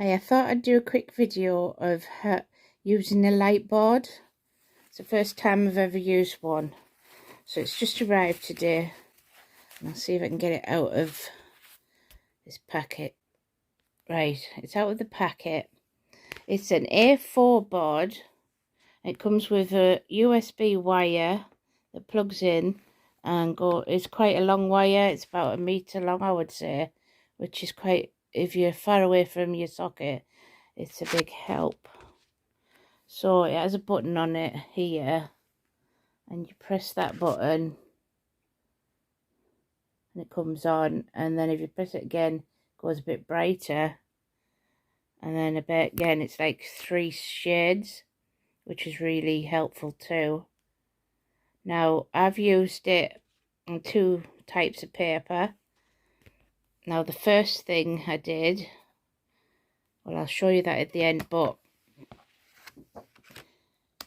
Hi, I thought I'd do a quick video of using a light board. It's the first time I've ever used one. So it's just arrived today. And I'll see if I can get it out of this packet. Right, it's out of the packet. It's an A4 board. It comes with a USB wire that plugs in and it's quite a long wire. It's about 1 meter long, I would say, which is quite, if you're far away from your socket, it's a big help. So it has a button on it here, and you press that button and it comes on, and then if you press it again, it goes a bit brighter, and then a bit again, it's like 3 shades, which is really helpful too. Now I've used it on 2 types of paper. Now the first thing I did, well, I'll show you that at the end, but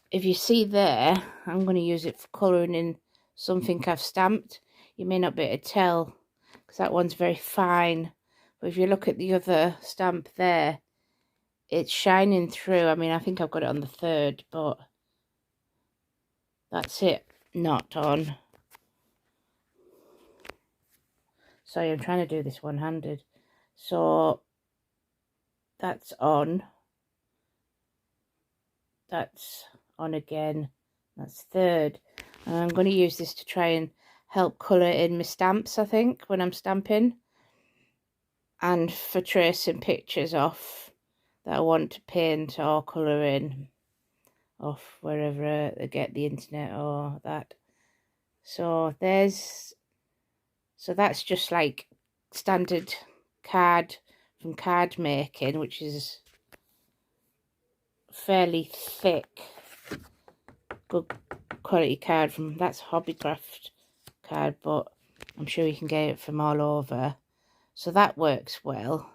if you see there, I'm going to use it for colouring in something I've stamped. You may not be able to tell because that one's very fine, but if you look at the other stamp there, it's shining through. I mean, I think I've got it on the 3rd, but that's it, not on. Sorry, I'm trying to do this one-handed. So that's on. That's on again. That's 3rd. And I'm going to use this to try and help colour in my stamps, I think, when I'm stamping. And for tracing pictures off that I want to paint or colour in off wherever I get the internet or that. So that's just like standard card from card making, which is fairly thick, good quality card from, that's Hobbycraft card, but I'm sure you can get it from all over. So that works well.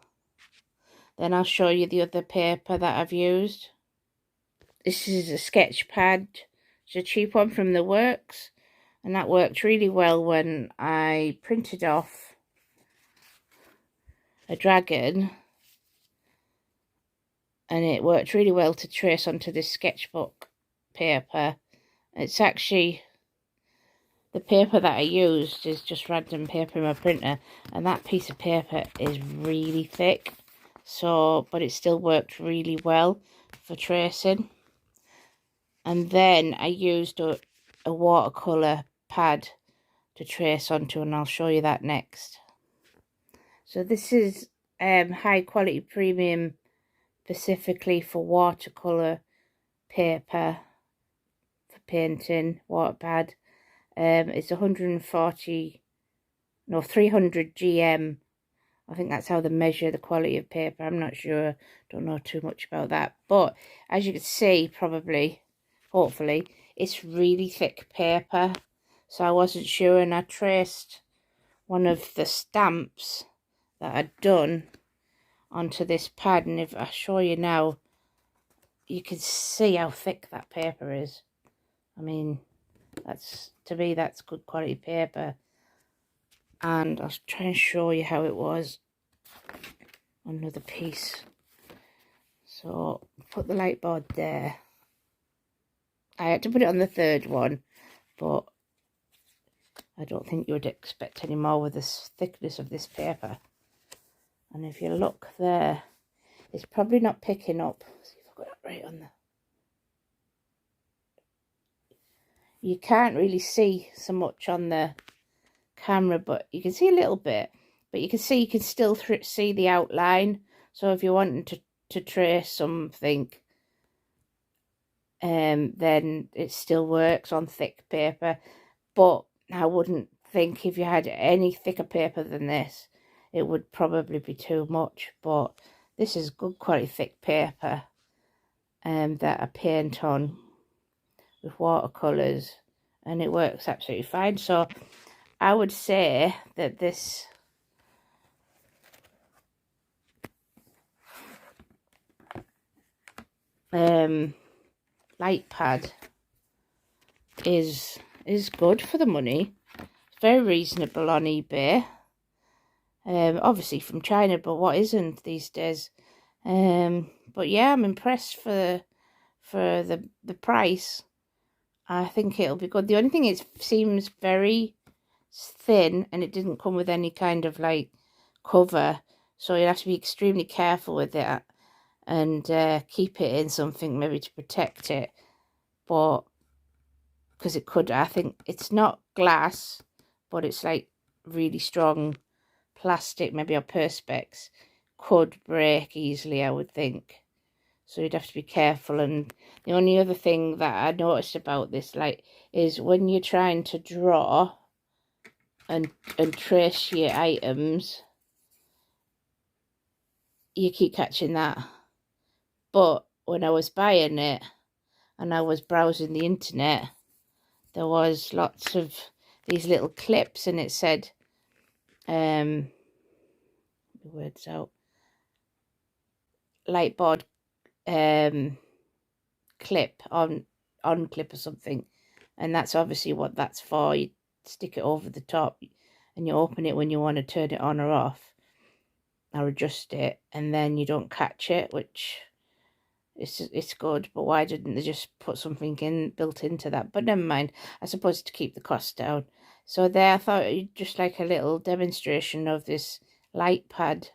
Then I'll show you the other paper that I've used. This is a sketch pad. It's a cheap one from the Works, and that worked really well when I printed off a dragon, and it worked really well to trace onto this sketchbook paper. It's actually, the paper that I used is just random paper in my printer, and that piece of paper is really thick, so but it still worked really well for tracing. And then I used a watercolour pad to trace onto, and I'll show you that next. So this is high quality premium, specifically for watercolour paper for painting, water pad. It's 300 GM. I think that's how they measure the quality of paper. I'm not sure, don't know too much about that, but as you can see, probably, hopefully, it's really thick paper, so I wasn't sure, and I traced one of the stamps that I'd done onto this pad, and if I show you now, you can see how thick that paper is. I mean, that's, to me, that's good quality paper. And I'll try and show you how it was on another piece. So put the light board there. I had to put it on the 3rd one, but I don't think you would expect any more with this thickness of this paper. And if you look there, it's probably not picking up. Let's see if I've got it right on there. You can't really see so much on the camera, but you can see a little bit. But you can see, you can still see the outline. So if you're wanting to trace something, then it still works on thick paper. But I wouldn't think if you had any thicker paper than this, it would probably be too much. But this is good quality thick paper that I paint on with watercolours, and it works absolutely fine. So I would say that this light pad is good for the money. It's very reasonable on eBay. Obviously from China, but what isn't these days? But yeah, I'm impressed for the price. I think it'll be good. The only thing is, it seems very thin, and it didn't come with any kind of like cover, so you have to be extremely careful with it and keep it in something maybe to protect it. But because it could, I think it's not glass, but it's like really strong plastic, maybe, or perspex, could break easily, I would think. So you'd have to be careful. And the only other thing that I noticed about this light is when you're trying to draw and trace your items, you keep catching that. But when I was buying it and I was browsing the internet, there was lots of these little clips, and it said, the words out, Lightboard clip on clip or something, and that's obviously what that's for. You stick it over the top and you open it when you want to turn it on or off or adjust it, and then you don't catch it, which it's good. But why didn't they just put something in built into that? But never mind, I suppose to keep the cost down. So there, I thought just like a little demonstration of this light pad